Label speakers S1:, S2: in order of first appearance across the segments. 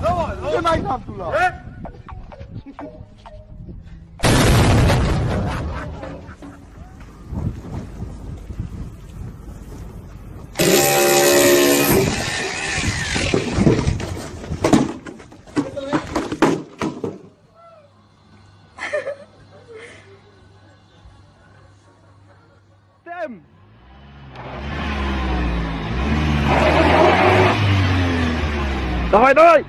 S1: 这哪一趟出了？Давай,
S2: давай!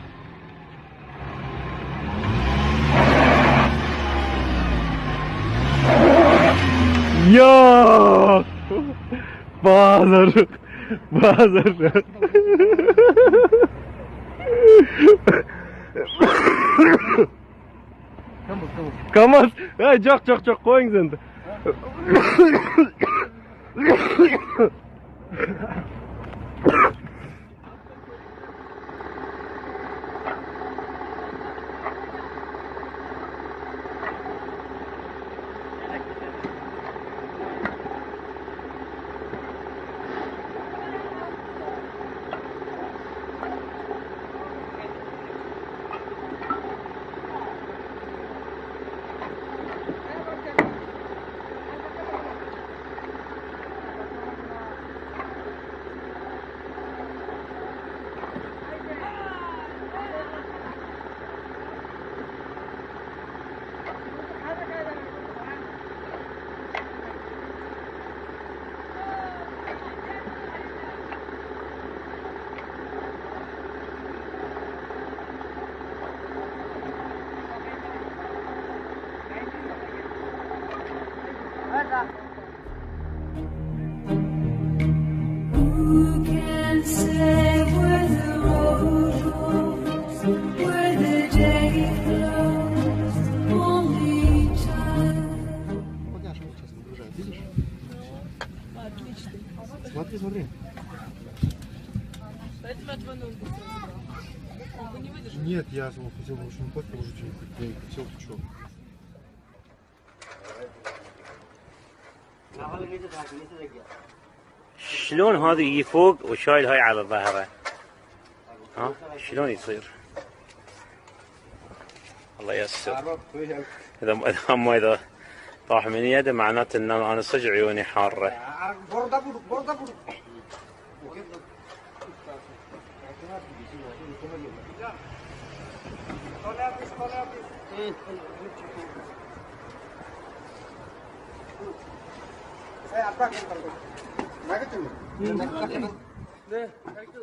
S2: Ya! Bazar. Bazar. Kamaz. Hey, çok koyun sen de.
S3: Who can say where the road goes, where the day flows, only time.
S1: Поняшка сейчас нагружает, видишь? Отлично. Смотри.
S4: Поэтому отвонул бы сразу. Он бы не выдержал.
S1: Нет, я хотел бы очень плохо положить, я хотел ты что?
S5: شلون هذا يجي فوق وشايل هاي على ظهره؟ ها؟ شلون يصير؟ الله ييسر. إذا طاح من يده معناته ان انا صدق عيوني حاره.
S1: Saya apa kan? Lagi tu.